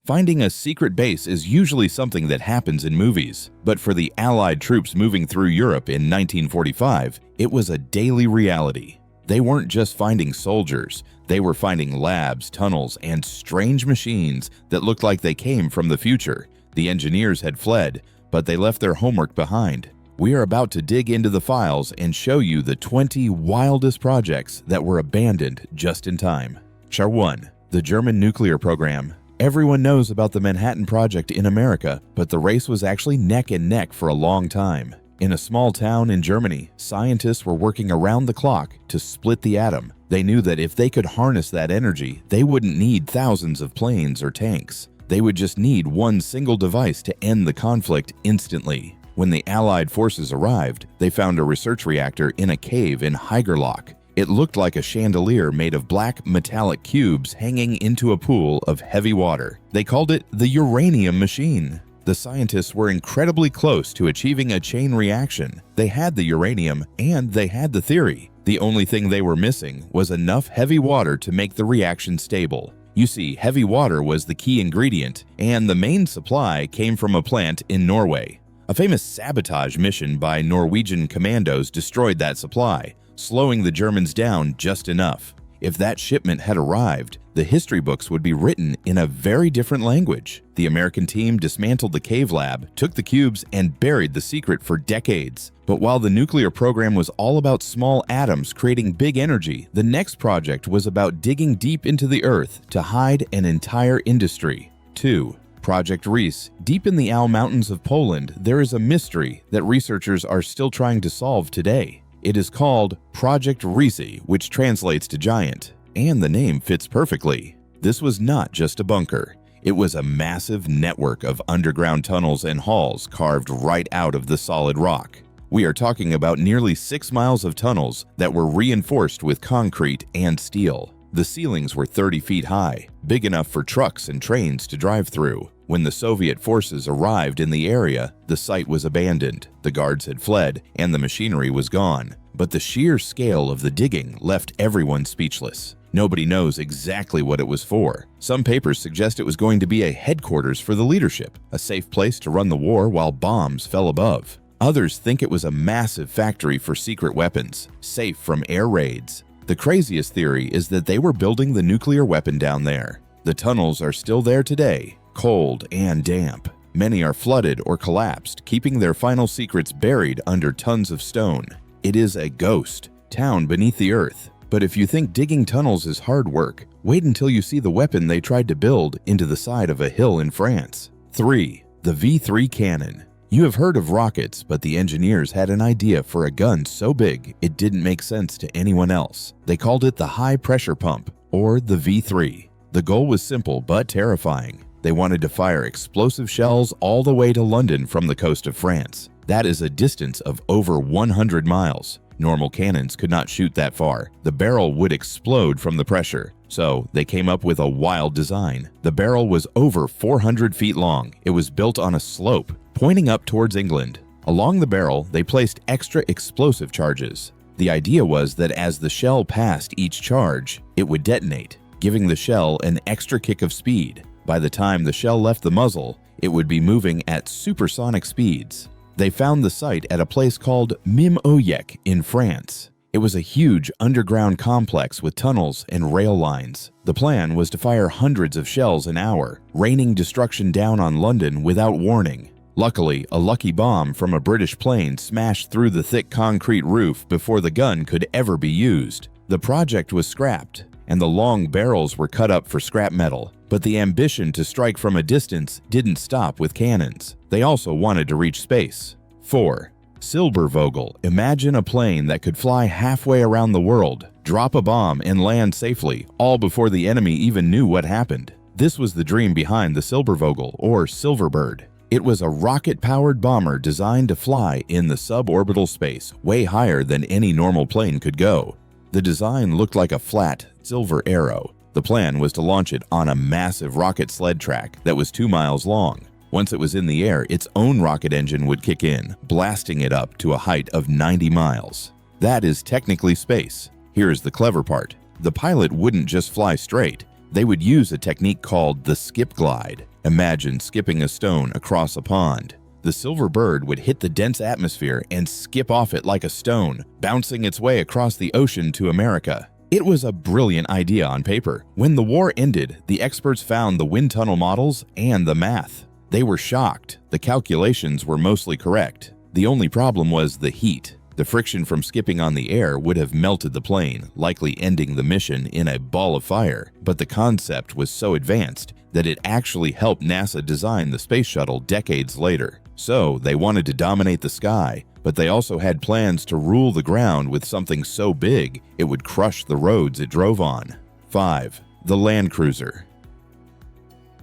Finding a secret base is usually something that happens in movies, but for the Allied troops moving through Europe in 1945, it was a daily reality. They weren't just finding soldiers, they were finding labs, tunnels, and strange machines that looked like they came from the future. The engineers had fled, but they left their homework behind. We are about to dig into the files and show you the 20 wildest projects that were abandoned just in time. Chart 1. The German nuclear program. Everyone knows about the Manhattan Project in America, but the race was actually neck and neck for a long time. In a small town in Germany, scientists were working around the clock to split the atom. They knew that if they could harness that energy, they wouldn't need thousands of planes or tanks. They would just need one single device to end the conflict instantly. When the Allied forces arrived, they found a research reactor in a cave in Haigerloch. It looked like a chandelier made of black metallic cubes hanging into a pool of heavy water. They called it the uranium machine. The scientists were incredibly close to achieving a chain reaction. They had the uranium and they had the theory. The only thing they were missing was enough heavy water to make the reaction stable. You see, heavy water was the key ingredient, and the main supply came from a plant in Norway. A famous sabotage mission by Norwegian commandos destroyed that supply, slowing the Germans down just enough. If that shipment had arrived, the history books would be written in a very different language. The American team dismantled the cave lab, took the cubes, and buried the secret for decades. But while the nuclear program was all about small atoms creating big energy, the next project was about digging deep into the earth to hide an entire industry. 2. Project Reese. Deep in the Al Mountains of Poland, there is a mystery that researchers are still trying to solve today. It is called Project Reese, which translates to giant, and the name fits perfectly. This was not just a bunker. It was a massive network of underground tunnels and halls carved right out of the solid rock. We are talking about nearly 6 miles of tunnels that were reinforced with concrete and steel. The ceilings were 30 feet high, big enough for trucks and trains to drive through. When the Soviet forces arrived in the area, the site was abandoned, the guards had fled, and the machinery was gone. But the sheer scale of the digging left everyone speechless. Nobody knows exactly what it was for. Some papers suggest it was going to be a headquarters for the leadership, a safe place to run the war while bombs fell above. Others think it was a massive factory for secret weapons, safe from air raids. The craziest theory is that they were building the nuclear weapon down there. The tunnels are still there today, cold and damp. Many are flooded or collapsed, keeping their final secrets buried under tons of stone. It is a ghost town beneath the earth. But if you think digging tunnels is hard work, wait until you see the weapon they tried to build into the side of a hill in France. 3. The V3 cannon. You have heard of rockets, but the engineers had an idea for a gun so big it didn't make sense to anyone else. They called it the high pressure pump, or the V3. The goal was simple but terrifying. They wanted to fire explosive shells all the way to London from the coast of France. That is a distance of over 100 miles. Normal cannons could not shoot that far. The barrel would explode from the pressure. So they came up with a wild design. The barrel was over 400 feet long. It was built on a slope, pointing up towards England. Along the barrel, they placed extra explosive charges. The idea was that as the shell passed each charge, it would detonate, giving the shell an extra kick of speed. By the time the shell left the muzzle, it would be moving at supersonic speeds. They found the site at a place called Mim-Oyek in France. It was a huge underground complex with tunnels and rail lines. The plan was to fire hundreds of shells an hour, raining destruction down on London without warning. Luckily, a lucky bomb from a British plane smashed through the thick concrete roof before the gun could ever be used. The project was scrapped, and the long barrels were cut up for scrap metal. But the ambition to strike from a distance didn't stop with cannons. They also wanted to reach space. 4. Silbervogel. Imagine a plane that could fly halfway around the world, drop a bomb, and land safely, all before the enemy even knew what happened. This was the dream behind the Silbervogel, or Silverbird. It was a rocket-powered bomber designed to fly in the suborbital space, way higher than any normal plane could go. The design looked like a flat, silver arrow. The plan was to launch it on a massive rocket sled track that was 2 miles long. Once it was in the air, its own rocket engine would kick in, blasting it up to a height of 90 miles. That is technically space. Here's the clever part. The pilot wouldn't just fly straight. They would use a technique called the skip glide. Imagine skipping a stone across a pond. The silver bird would hit the dense atmosphere and skip off it like a stone, bouncing its way across the ocean to America. It was a brilliant idea on paper. When the war ended, the experts found the wind tunnel models and the math. They were shocked. The calculations were mostly correct. The only problem was the heat. The friction from skipping on the air would have melted the plane, likely ending the mission in a ball of fire. But the concept was so advanced that it actually helped NASA design the space shuttle decades later. So they wanted to dominate the sky, but they also had plans to rule the ground with something so big it would crush the roads it drove on. 5. The Land Cruiser.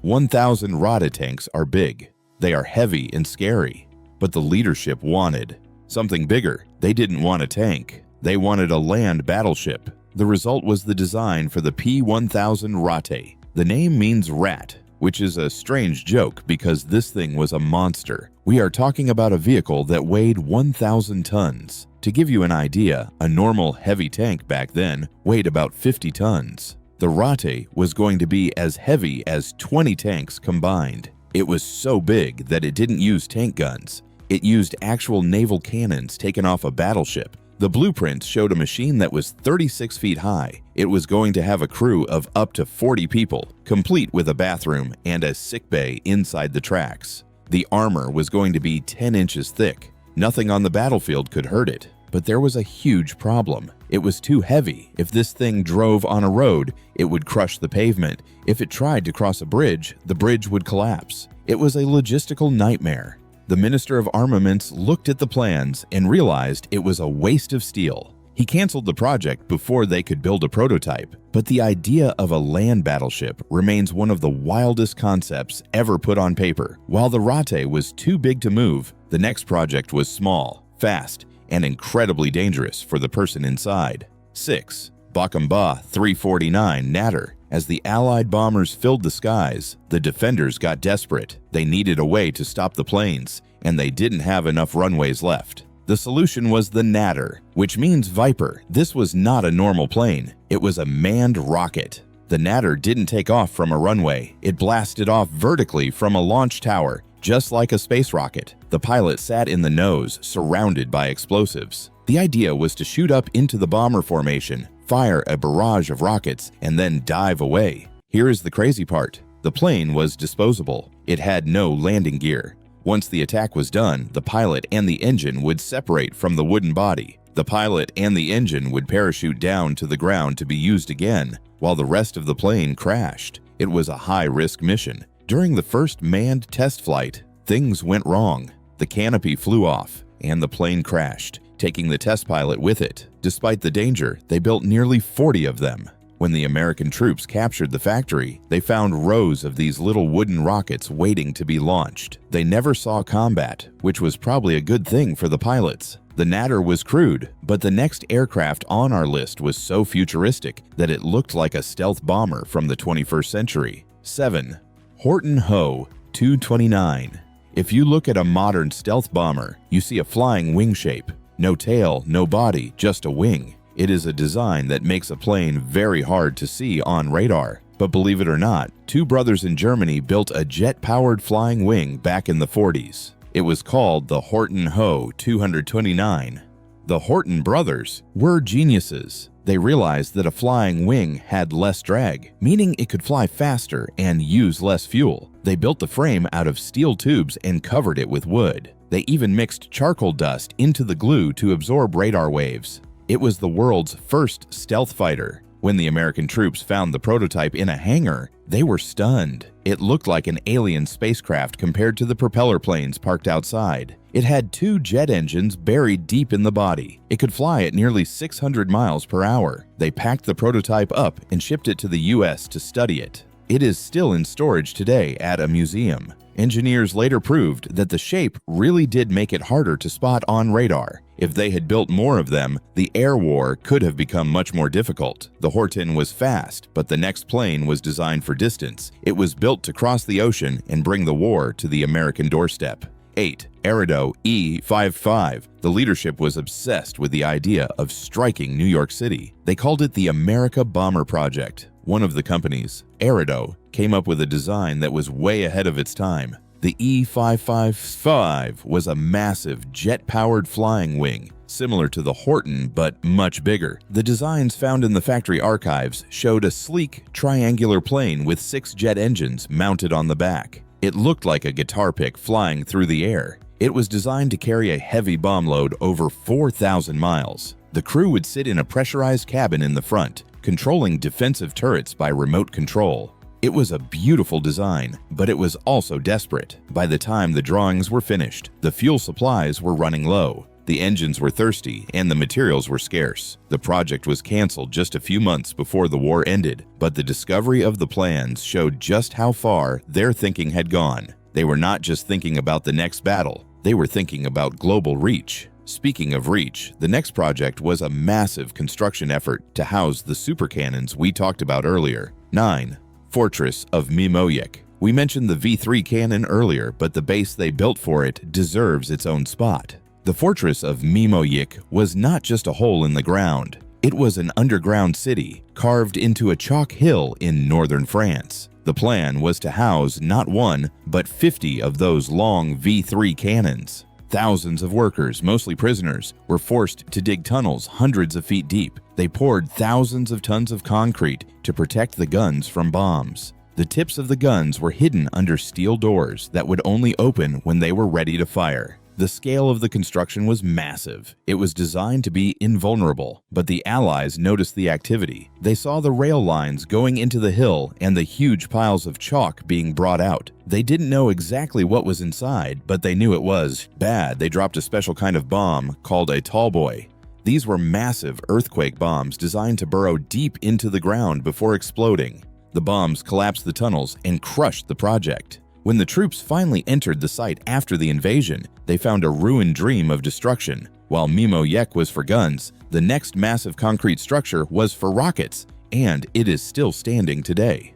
1,000 Rata tanks are big. They are heavy and scary. But the leadership wanted something bigger. They didn't want a tank. They wanted a land battleship. The result was the design for the P-1000 Rate. The name means rat, which is a strange joke because this thing was a monster. We are talking about a vehicle that weighed 1,000 tons. To give you an idea, a normal heavy tank back then weighed about 50 tons. The Rate was going to be as heavy as 20 tanks combined. It was so big that it didn't use tank guns. It used actual naval cannons taken off a battleship. The blueprints showed a machine that was 36 feet high. It was going to have a crew of up to 40 people, complete with a bathroom and a sickbay inside the tracks. The armor was going to be 10 inches thick. Nothing on the battlefield could hurt it. But there was a huge problem. It was too heavy. If this thing drove on a road, it would crush the pavement. If it tried to cross a bridge, the bridge would collapse. It was a logistical nightmare. The Minister of Armaments looked at the plans and realized it was a waste of steel. He canceled the project before they could build a prototype. But the idea of a land battleship remains one of the wildest concepts ever put on paper. While the Rate was too big to move, the next project was small, fast, and incredibly dangerous for the person inside. 6. Bakumba 349 Natter. As the Allied bombers filled the skies, the defenders got desperate. They needed a way to stop the planes, and they didn't have enough runways left. The solution was the Natter, which means Viper. This was not a normal plane. It was a manned rocket. The Natter didn't take off from a runway. It blasted off vertically from a launch tower, just like a space rocket. The pilot sat in the nose, surrounded by explosives. The idea was to shoot up into the bomber formation, fire a barrage of rockets, and then dive away. Here is the crazy part. The plane was disposable. It had no landing gear. Once the attack was done, the pilot and the engine would separate from the wooden body. The pilot and the engine would parachute down to the ground to be used again, while the rest of the plane crashed. It was a high-risk mission. During the first manned test flight, things went wrong. The canopy flew off, and the plane crashed, taking the test pilot with it. Despite the danger, they built nearly 40 of them. When the American troops captured the factory, they found rows of these little wooden rockets waiting to be launched. They never saw combat, which was probably a good thing for the pilots. The Natter was crude, but the next aircraft on our list was so futuristic that it looked like a stealth bomber from the 21st century. 7. Horton Ho 229. If you look at a modern stealth bomber, you see a flying wing shape. No tail, no body, just a wing. It is a design that makes a plane very hard to see on radar. But believe it or not, two brothers in Germany built a jet-powered flying wing back in the 40s. It was called the Horton Ho 229. The Horton brothers were geniuses. They realized that a flying wing had less drag, meaning it could fly faster and use less fuel. They built the frame out of steel tubes and covered it with wood. They even mixed charcoal dust into the glue to absorb radar waves. It was the world's first stealth fighter. When the American troops found the prototype in a hangar, they were stunned. It looked like an alien spacecraft compared to the propeller planes parked outside. It had 2 jet engines buried deep in the body. It could fly at nearly 600 miles per hour. They packed the prototype up and shipped it to the US to study it. It is still in storage today at a museum. Engineers later proved that the shape really did make it harder to spot on radar. If they had built more of them, the air war could have become much more difficult. The Horton was fast, but the next plane was designed for distance. It was built to cross the ocean and bring the war to the American doorstep. 8. Erido E-55. The leadership was obsessed with the idea of striking New York City. They called it the America Bomber Project. One of the companies, Erido, came up with a design that was way ahead of its time. The E-555 was a massive jet-powered flying wing, similar to the Horton but much bigger. The designs found in the factory archives showed a sleek, triangular plane with 6 jet engines mounted on the back. It looked like a guitar pick flying through the air. It was designed to carry a heavy bomb load over 4,000 miles. The crew would sit in a pressurized cabin in the front, controlling defensive turrets by remote control. It was a beautiful design, but it was also desperate. By the time the drawings were finished, the fuel supplies were running low. The engines were thirsty and the materials were scarce. The project was canceled just a few months before the war ended, but the discovery of the plans showed just how far their thinking had gone. They were not just thinking about the next battle, they were thinking about global reach. Speaking of reach, the next project was a massive construction effort to house the supercannons we talked about earlier. 9. Fortress of Mimoyik. We mentioned the V3 cannon earlier, but the base they built for it deserves its own spot. The Fortress of Mimoyik was not just a hole in the ground. It was an underground city carved into a chalk hill in northern France. The plan was to house not one, but 50 of those long V3 cannons. Thousands of workers, mostly prisoners, were forced to dig tunnels hundreds of feet deep. They poured thousands of tons of concrete to protect the guns from bombs. The tips of the guns were hidden under steel doors that would only open when they were ready to fire. The scale of the construction was massive. It was designed to be invulnerable, but the Allies noticed the activity. They saw the rail lines going into the hill and the huge piles of chalk being brought out. They didn't know exactly what was inside, but they knew it was bad. They dropped a special kind of bomb called a tallboy. These were massive earthquake bombs designed to burrow deep into the ground before exploding. The bombs collapsed the tunnels and crushed the project. When the troops finally entered the site after the invasion, they found a ruined dream of destruction. While Mimoyek was for guns, the next massive concrete structure was for rockets, and it is still standing today.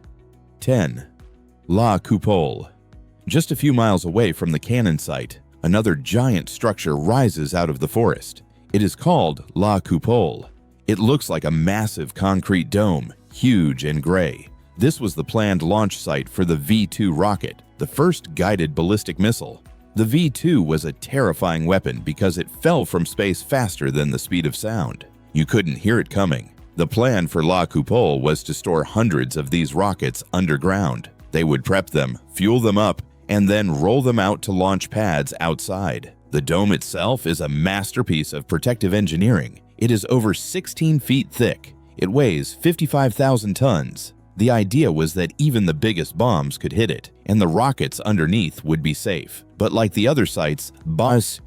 10. La Coupole. Just a few miles away from the cannon site, another giant structure rises out of the forest. It is called La Coupole. It looks like a massive concrete dome, huge and gray. This was the planned launch site for the V2 rocket, the first guided ballistic missile. The V2 was a terrifying weapon because it fell from space faster than the speed of sound. You couldn't hear it coming. The plan for La Coupole was to store hundreds of these rockets underground. They would prep them, fuel them up, and then roll them out to launch pads outside. The dome itself is a masterpiece of protective engineering. It is over 16 feet thick. It weighs 55,000 tons. The idea was that even the biggest bombs could hit it, and the rockets underneath would be safe. But like the other sites, the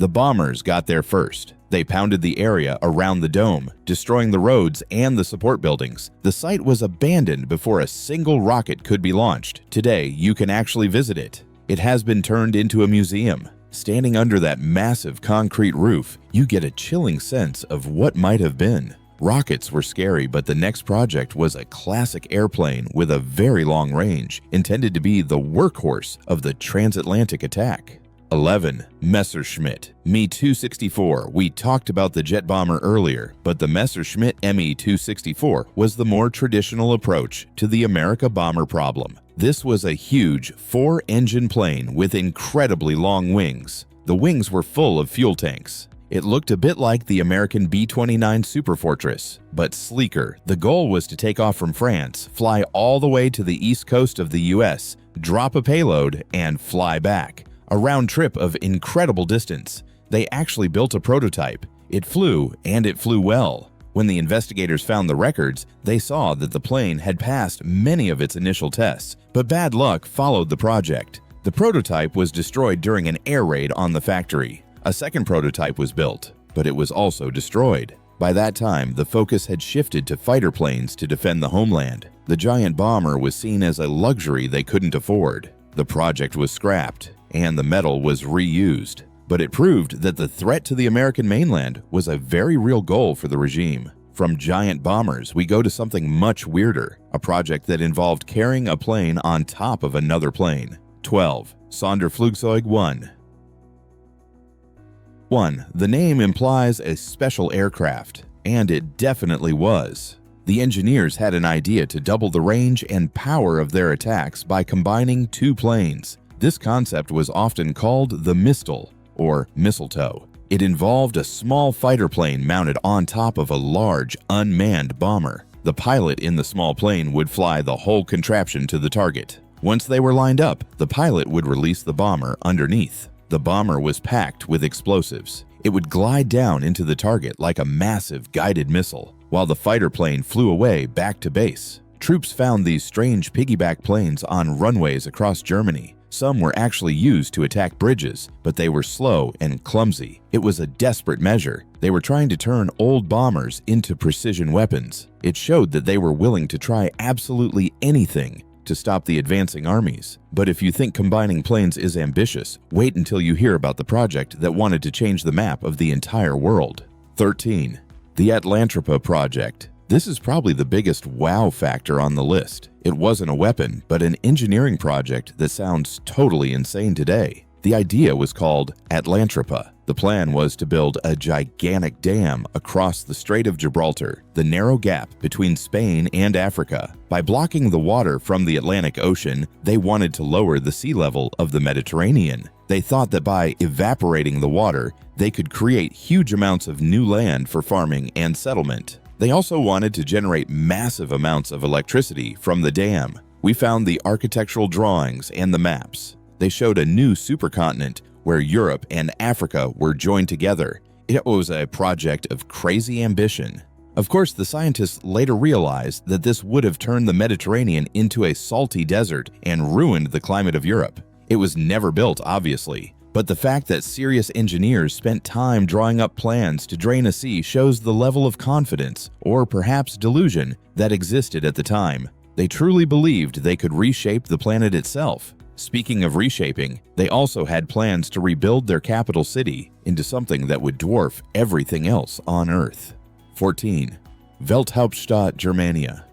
bombers got there first. They pounded the area around the dome, destroying the roads and the support buildings. The site was abandoned before a single rocket could be launched. Today, you can actually visit it. It has been turned into a museum. Standing under that massive concrete roof, you get a chilling sense of what might have been. Rockets were scary, but the next project was a classic airplane with a very long range, intended to be the workhorse of the transatlantic attack. 11. Messerschmitt Me-264. We talked about the jet bomber earlier, but the Messerschmitt Me-264 was the more traditional approach to the America bomber problem. This was a huge 4-engine plane with incredibly long wings. The wings were full of fuel tanks. It looked a bit like the American B-29 Superfortress, but sleeker. The goal was to take off from France, fly all the way to the east coast of the US, drop a payload, and fly back. A round trip of incredible distance. They actually built a prototype. It flew, and it flew well. When the investigators found the records, they saw that the plane had passed many of its initial tests, but bad luck followed the project. The prototype was destroyed during an air raid on the factory. A second prototype was built, but it was also destroyed. By that time, the focus had shifted to fighter planes to defend the homeland. The giant bomber was seen as a luxury they couldn't afford. The project was scrapped, and the metal was reused. But it proved that the threat to the American mainland was a very real goal for the regime. From giant bombers, we go to something much weirder, a project that involved carrying a plane on top of another plane. 12. Sonderflugzeug 1. 1. The name implies a special aircraft, and it definitely was. The engineers had an idea to double the range and power of their attacks by combining two planes. This concept was often called the mistle, or mistletoe. It involved a small fighter plane mounted on top of a large, unmanned bomber. The pilot in the small plane would fly the whole contraption to the target. Once they were lined up, the pilot would release the bomber underneath. The bomber was packed with explosives. It would glide down into the target like a massive guided missile, while the fighter plane flew away back to base. Troops found these strange piggyback planes on runways across Germany. Some were actually used to attack bridges, but they were slow and clumsy. It was a desperate measure. They were trying to turn old bombers into precision weapons. It showed that they were willing to try absolutely anything to stop the advancing armies. But if you think combining planes is ambitious, wait until you hear about the project that wanted to change the map of the entire world. 13. The Atlantropa Project. This is probably the biggest wow factor on the list. It wasn't a weapon, but an engineering project that sounds totally insane today. The idea was called Atlantropa. The plan was to build a gigantic dam across the Strait of Gibraltar, the narrow gap between Spain and Africa. By blocking the water from the Atlantic Ocean, they wanted to lower the sea level of the Mediterranean. They thought that by evaporating the water, they could create huge amounts of new land for farming and settlement. They also wanted to generate massive amounts of electricity from the dam. We found the architectural drawings and the maps. They showed a new supercontinent where Europe and Africa were joined together. It was a project of crazy ambition. Of course, the scientists later realized that this would have turned the Mediterranean into a salty desert and ruined the climate of Europe. It was never built, obviously, but the fact that serious engineers spent time drawing up plans to drain a sea shows the level of confidence, or perhaps delusion, that existed at the time. They truly believed they could reshape the planet itself. Speaking of reshaping, they also had plans to rebuild their capital city into something that would dwarf everything else on Earth. 14. Welthauptstadt Germania.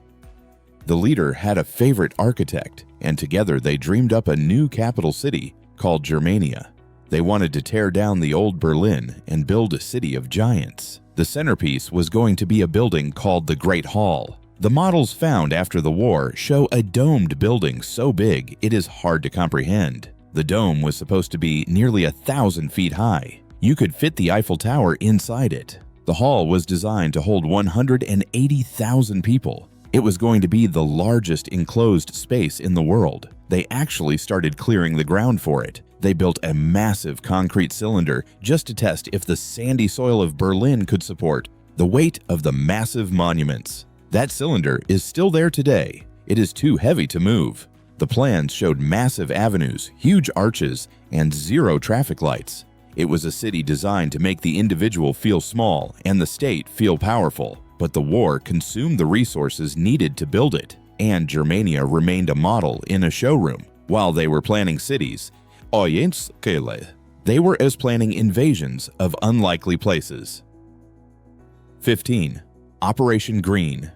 The leader had a favorite architect, and together they dreamed up a new capital city called Germania. They wanted to tear down the old Berlin and build a city of giants. The centerpiece was going to be a building called the Great Hall. The models found after the war show a domed building so big it is hard to comprehend. The dome was supposed to be nearly 1,000 feet high. You could fit the Eiffel Tower inside it. The hall was designed to hold 180,000 people. It was going to be the largest enclosed space in the world. They actually started clearing the ground for it. They built a massive concrete cylinder just to test if the sandy soil of Berlin could support the weight of the massive monuments. That cylinder is still there today. It is too heavy to move. The plans showed massive avenues, huge arches, and zero traffic lights. It was a city designed to make the individual feel small and the state feel powerful. But the war consumed the resources needed to build it, and Germania remained a model in a showroom. While they were planning cities, they were planning invasions of unlikely places. 15. Operation Green.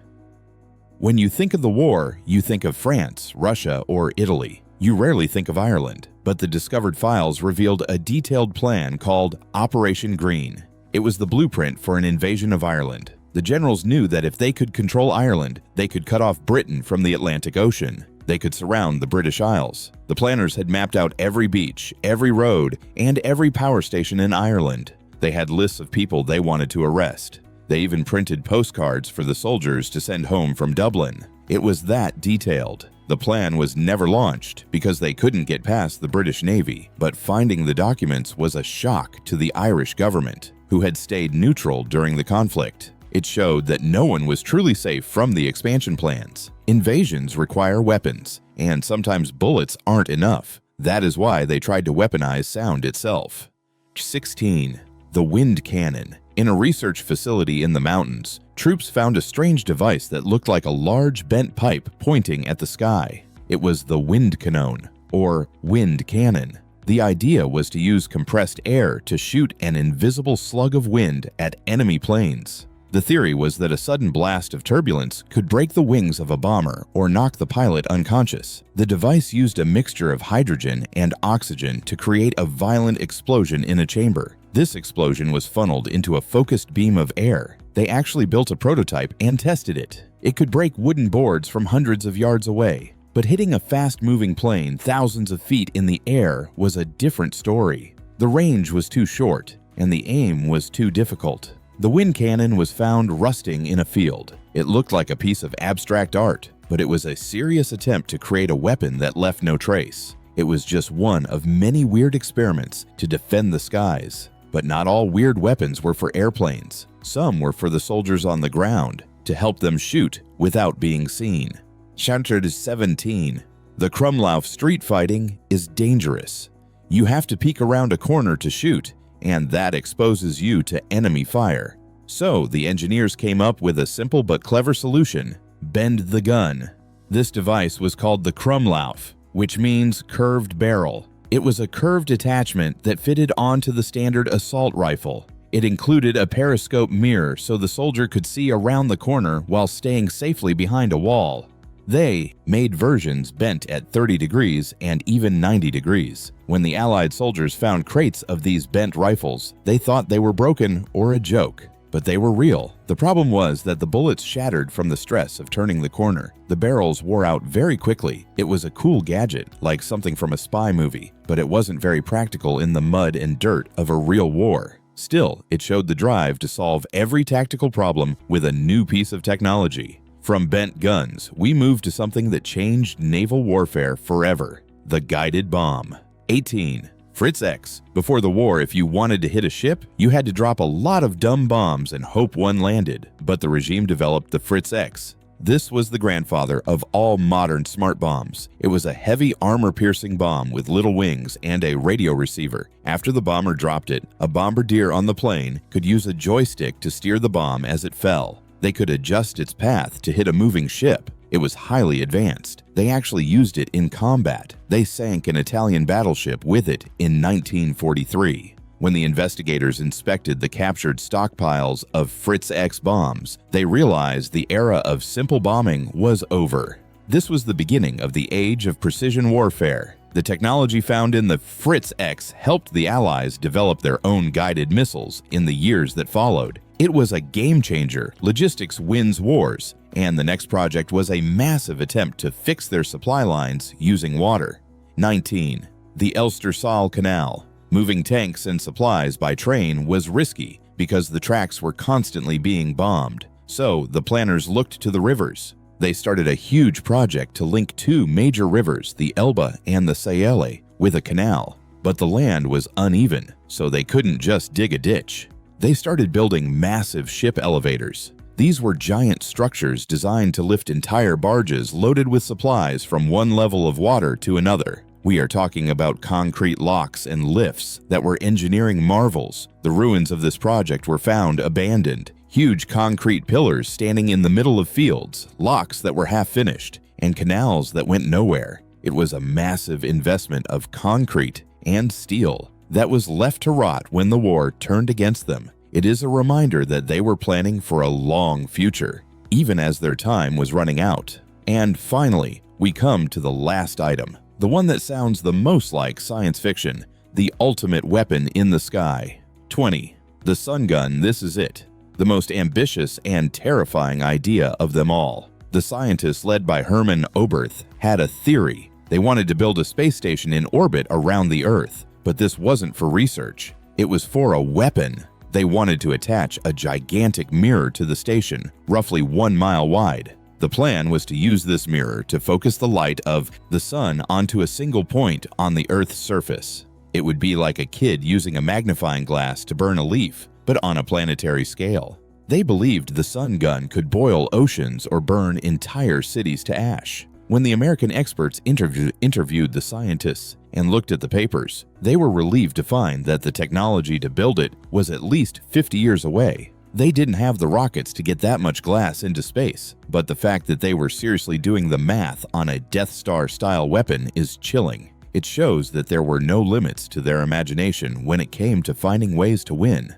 When you think of the war, you think of France, Russia, or Italy. You rarely think of Ireland, but the discovered files revealed a detailed plan called Operation Green. It was the blueprint for an invasion of Ireland. The generals knew that if they could control Ireland, they could cut off Britain from the Atlantic Ocean. They could surround the British Isles. The planners had mapped out every beach, every road, and every power station in Ireland. They had lists of people they wanted to arrest. They even printed postcards for the soldiers to send home from Dublin. It was that detailed. The plan was never launched because they couldn't get past the British Navy, but finding the documents was a shock to the Irish government, who had stayed neutral during the conflict. It showed that no one was truly safe from the expansion plans. Invasions require weapons, and sometimes bullets aren't enough. That is why they tried to weaponize sound itself. 16. The wind cannon. In a research facility in the mountains, troops found a strange device that looked like a large bent pipe pointing at the sky. It was the wind cannon, or wind cannon. The idea was to use compressed air to shoot an invisible slug of wind at enemy planes. The theory was that a sudden blast of turbulence could break the wings of a bomber or knock the pilot unconscious. The device used a mixture of hydrogen and oxygen to create a violent explosion in a chamber. This explosion was funneled into a focused beam of air. They actually built a prototype and tested it. It could break wooden boards from hundreds of yards away. But hitting a fast-moving plane thousands of feet in the air was a different story. The range was too short, and the aim was too difficult. The wind cannon was found rusting in a field. It looked like a piece of abstract art, but it was a serious attempt to create a weapon that left no trace. It was just one of many weird experiments to defend the skies. But not all weird weapons were for airplanes. Some were for the soldiers on the ground, to help them shoot without being seen. Chapter 17. The Krumlauf street fighting is dangerous. You have to peek around a corner to shoot, and that exposes you to enemy fire. So the engineers came up with a simple but clever solution: bend the gun. This device was called the Krumlauf, which means curved barrel. It was a curved attachment that fitted onto the standard assault rifle. It included a periscope mirror so the soldier could see around the corner while staying safely behind a wall. They made versions bent at 30 degrees and even 90 degrees. When the Allied soldiers found crates of these bent rifles, they thought they were broken or a joke. But they were real. The problem was that the bullets shattered from the stress of turning the corner. The barrels wore out very quickly. It was a cool gadget, like something from a spy movie, but it wasn't very practical in the mud and dirt of a real war. Still, it showed the drive to solve every tactical problem with a new piece of technology. From bent guns, we moved to something that changed naval warfare forever: the guided bomb. 18. Fritz X. Before the war, if you wanted to hit a ship, you had to drop a lot of dumb bombs and hope one landed. But the regime developed the Fritz X. This was the grandfather of all modern smart bombs. It was a heavy armor-piercing bomb with little wings and a radio receiver. After the bomber dropped it, a bombardier on the plane could use a joystick to steer the bomb as it fell. They could adjust its path to hit a moving ship. It was highly advanced. They actually used it in combat. They sank an Italian battleship with it in 1943. When the investigators inspected the captured stockpiles of Fritz X bombs, they realized the era of simple bombing was over. This was the beginning of the age of precision warfare. The technology found in the Fritz X helped the Allies develop their own guided missiles in the years that followed. It was a game changer. Logistics wins wars, and the next project was a massive attempt to fix their supply lines using water. 19. The Elster-Saal Canal. Moving tanks and supplies by train was risky because the tracks were constantly being bombed. So the planners looked to the rivers. They started a huge project to link two major rivers, the Elbe and the Saale, with a canal. But the land was uneven, so they couldn't just dig a ditch. They started building massive ship elevators. These were giant structures designed to lift entire barges loaded with supplies from one level of water to another. We are talking about concrete locks and lifts that were engineering marvels. The ruins of this project were found abandoned. Huge concrete pillars standing in the middle of fields, locks that were half finished, and canals that went nowhere. It was a massive investment of concrete and steel that was left to rot when the war turned against them. It is a reminder that they were planning for a long future, even as their time was running out. And finally, we come to the last item, the one that sounds the most like science fiction, the ultimate weapon in the sky. 20. The sun gun. This is it. The most ambitious and terrifying idea of them all. The scientists led by Hermann Oberth had a theory. They wanted to build a space station in orbit around the Earth, but this wasn't for research. It was for a weapon. They wanted to attach a gigantic mirror to the station, roughly 1 mile wide. The plan was to use this mirror to focus the light of the sun onto a single point on the Earth's surface. It would be like a kid using a magnifying glass to burn a leaf, but on a planetary scale. They believed the sun gun could boil oceans or burn entire cities to ash. When the American experts interviewed the scientists and looked at the papers, they were relieved to find that the technology to build it was at least 50 years away. They didn't have the rockets to get that much glass into space, but the fact that they were seriously doing the math on a Death Star-style weapon is chilling. It shows that there were no limits to their imagination when it came to finding ways to win.